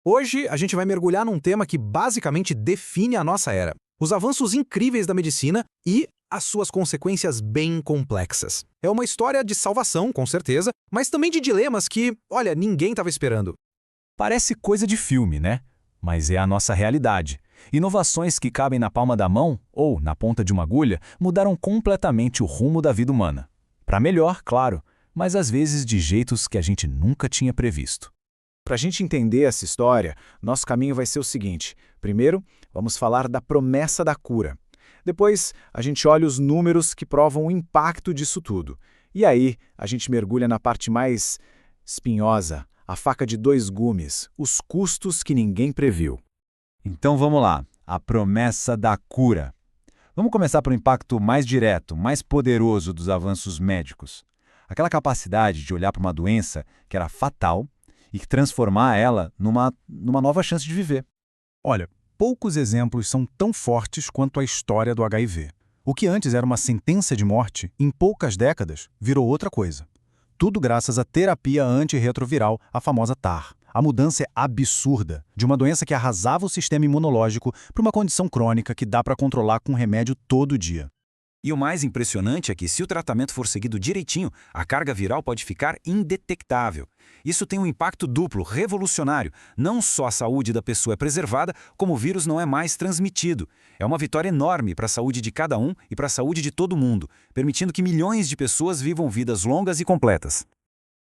Hoje, a gente vai mergulhar num tema que basicamente define a nossa era: os avanços incríveis da medicina e as suas consequências bem complexas. É uma história de salvação, com certeza, mas também de dilemas que, olha, ninguém estava esperando. Parece coisa de filme, né? Mas é a nossa realidade. Inovações que cabem na palma da mão ou na ponta de uma agulha mudaram completamente o rumo da vida humana. Para melhor, claro, mas às vezes de jeitos que a gente nunca tinha previsto. Para a gente entender essa história, nosso caminho vai ser o seguinte. Primeiro, vamos falar da promessa da cura. Depois, a gente olha os números que provam o impacto disso tudo. E aí, a gente mergulha na parte mais espinhosa, a faca de dois gumes, os custos que ninguém previu. Então vamos lá, a promessa da cura. Vamos começar pelo impacto mais direto, mais poderoso dos avanços médicos. Aquela capacidade de olhar para uma doença que era fatal e transformar ela numa nova chance de viver. Olha, poucos exemplos são tão fortes quanto a história do HIV. O que antes era uma sentença de morte, em poucas décadas, virou outra coisa. Tudo graças à terapia antirretroviral, a famosa TAR. A mudança é absurda, de uma doença que arrasava o sistema imunológico para uma condição crônica que dá para controlar com remédio todo dia. E o mais impressionante é que, se o tratamento for seguido direitinho, a carga viral pode ficar indetectável. Isso tem um impacto duplo, revolucionário. Não só a saúde da pessoa é preservada, como o vírus não é mais transmitido. É uma vitória enorme para a saúde de cada um e para a saúde de todo mundo, permitindo que milhões de pessoas vivam vidas longas e completas.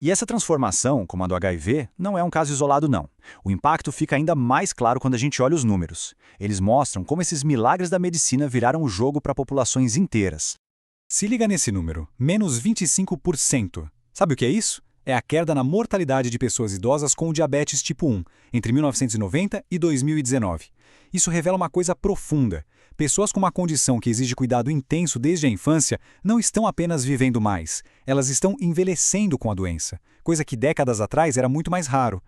E essa transformação, como a do HIV, não é um caso isolado não. O impacto fica ainda mais claro quando a gente olha os números. Eles mostram como esses milagres da medicina viraram o jogo para populações inteiras. Se liga nesse número, menos 25%. Sabe o que é isso? É a queda na mortalidade de pessoas idosas com diabetes tipo 1, entre 1990 e 2019. Isso revela uma coisa profunda. Pessoas com uma condição que exige cuidado intenso desde a infância não estão apenas vivendo mais, elas estão envelhecendo com a doença, coisa que décadas atrás era muito mais raro.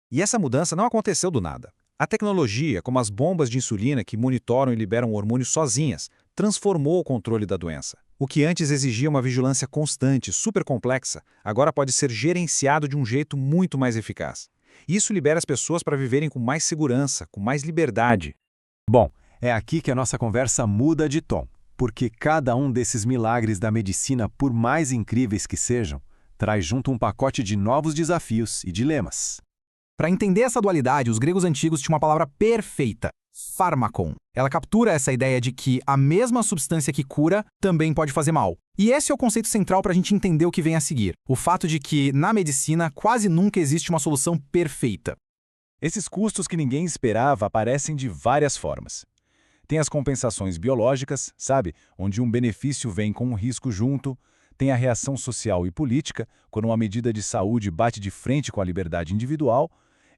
E essa mudança não aconteceu do nada. A tecnologia, como as bombas de insulina que monitoram e liberam hormônios sozinhas, transformou o controle da doença. O que antes exigia uma vigilância constante, super complexa, agora pode ser gerenciado de um jeito muito mais eficaz. Isso libera as pessoas para viverem com mais segurança, com mais liberdade. Bom, é aqui que a nossa conversa muda de tom, porque cada um desses milagres da medicina, por mais incríveis que sejam, traz junto um pacote de novos desafios e dilemas. Para entender essa dualidade, os gregos antigos tinham uma palavra perfeita: fármakon. Ela captura essa ideia de que a mesma substância que cura também pode fazer mal. E esse é o conceito central para a gente entender o que vem a seguir: o fato de que, na medicina, quase nunca existe uma solução perfeita. Esses custos que ninguém esperava aparecem de várias formas. Tem as compensações biológicas, sabe? Onde um benefício vem com um risco junto. Tem a reação social e política, quando uma medida de saúde bate de frente com a liberdade individual.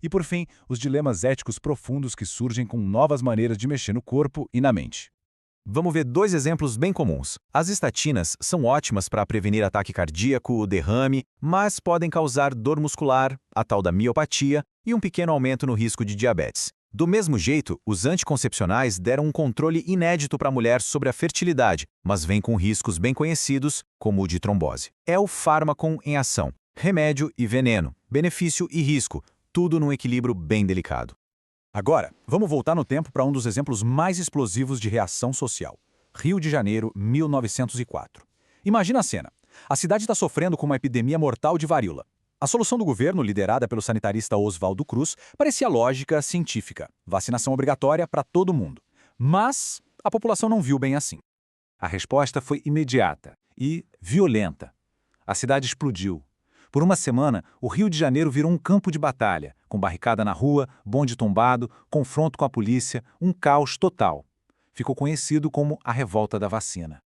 E, por fim, os dilemas éticos profundos que surgem com novas maneiras de mexer no corpo e na mente. Vamos ver dois exemplos bem comuns. As estatinas são ótimas para prevenir ataque cardíaco, derrame, mas podem causar dor muscular, a tal da miopatia e um pequeno aumento no risco de diabetes. Do mesmo jeito, os anticoncepcionais deram um controle inédito para a mulher sobre a fertilidade, mas vêm com riscos bem conhecidos, como o de trombose. É o fármaco em ação. Remédio e veneno, benefício e risco, tudo num equilíbrio bem delicado. Agora, vamos voltar no tempo para um dos exemplos mais explosivos de reação social. Rio de Janeiro, 1904. Imagina a cena. A cidade está sofrendo com uma epidemia mortal de varíola. A solução do governo, liderada pelo sanitarista Oswaldo Cruz, parecia lógica, científica. Vacinação obrigatória para todo mundo. Mas a população não viu bem assim. A resposta foi imediata e violenta. A cidade explodiu. Por uma semana, o Rio de Janeiro virou um campo de batalha, com barricada na rua, bonde tombado, confronto com a polícia, um caos total. Ficou conhecido como a Revolta da Vacina.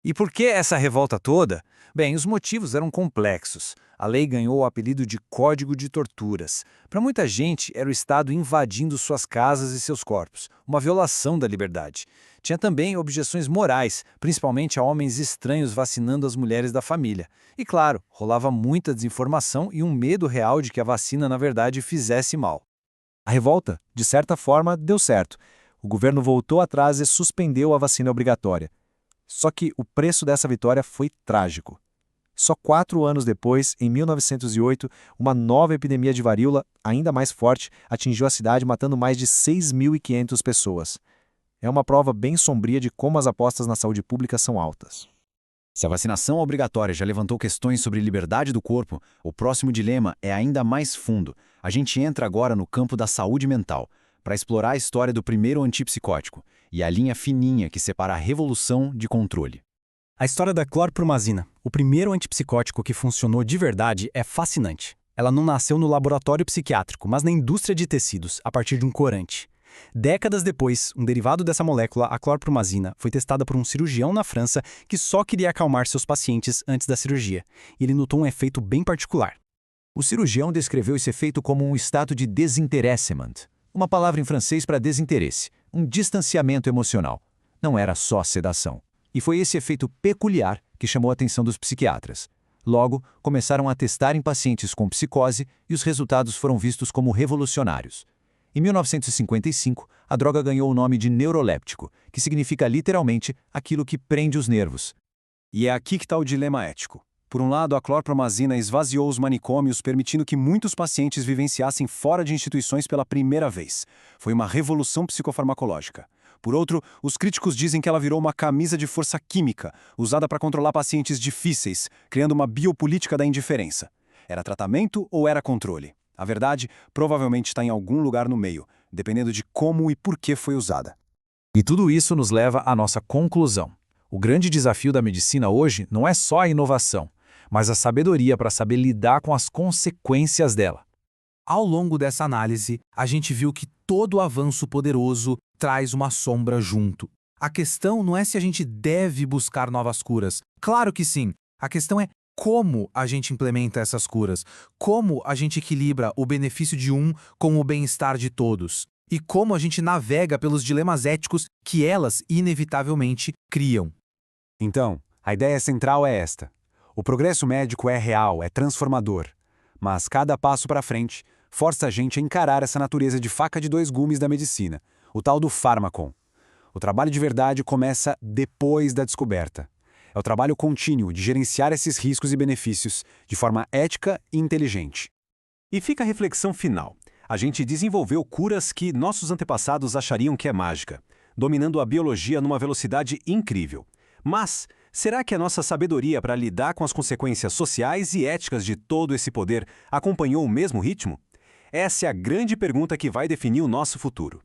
E por que essa revolta toda? Bem, os motivos eram complexos. A lei ganhou o apelido de Código de Torturas. Para muita gente, era o Estado invadindo suas casas e seus corpos, uma violação da liberdade. Tinha também objeções morais, principalmente a homens estranhos vacinando as mulheres da família. E claro, rolava muita desinformação e um medo real de que a vacina, na verdade, fizesse mal. A revolta, de certa forma, deu certo. O governo voltou atrás e suspendeu a vacina obrigatória. Só que o preço dessa vitória foi trágico. Só 4 anos depois, em 1908, uma nova epidemia de varíola, ainda mais forte, atingiu a cidade, matando mais de 6.500 pessoas. É uma prova bem sombria de como as apostas na saúde pública são altas. Se a vacinação obrigatória já levantou questões sobre liberdade do corpo, o próximo dilema é ainda mais fundo. A gente entra agora no campo da saúde mental, para explorar a história do primeiro antipsicótico e a linha fininha que separa a revolução de controle. A história da clorpromazina, o primeiro antipsicótico que funcionou de verdade, é fascinante. Ela não nasceu no laboratório psiquiátrico, mas na indústria de tecidos, a partir de um corante. Décadas depois, um derivado dessa molécula, a clorpromazina, foi testada por um cirurgião na França que só queria acalmar seus pacientes antes da cirurgia. E ele notou um efeito bem particular. O cirurgião descreveu esse efeito como um estado de désintéressement, uma palavra em francês para desinteresse, um distanciamento emocional. Não era só sedação. E foi esse efeito peculiar que chamou a atenção dos psiquiatras. Logo, começaram a testar em pacientes com psicose e os resultados foram vistos como revolucionários. Em 1955, a droga ganhou o nome de neuroléptico, que significa literalmente aquilo que prende os nervos. E é aqui que está o dilema ético. Por um lado, a clorpromazina esvaziou os manicômios, permitindo que muitos pacientes vivenciassem fora de instituições pela primeira vez. Foi uma revolução psicofarmacológica. Por outro, os críticos dizem que ela virou uma camisa de força química, usada para controlar pacientes difíceis, criando uma biopolítica da indiferença. Era tratamento ou era controle? A verdade provavelmente está em algum lugar no meio, dependendo de como e por que foi usada. E tudo isso nos leva à nossa conclusão. O grande desafio da medicina hoje não é só a inovação, mas a sabedoria para saber lidar com as consequências dela. Ao longo dessa análise, a gente viu que todo avanço poderoso traz uma sombra junto. A questão não é se a gente deve buscar novas curas. Claro que sim. A questão é como a gente implementa essas curas, como a gente equilibra o benefício de um com o bem-estar de todos, e como a gente navega pelos dilemas éticos que elas inevitavelmente criam. Então, a ideia central é esta. O progresso médico é real, é transformador. Mas cada passo para frente força a gente a encarar essa natureza de faca de dois gumes da medicina, o tal do fármacon. O trabalho de verdade começa depois da descoberta. É o trabalho contínuo de gerenciar esses riscos e benefícios de forma ética e inteligente. E fica a reflexão final. A gente desenvolveu curas que nossos antepassados achariam que é mágica, dominando a biologia numa velocidade incrível. Mas, será que a nossa sabedoria para lidar com as consequências sociais e éticas de todo esse poder acompanhou o mesmo ritmo? Essa é a grande pergunta que vai definir o nosso futuro.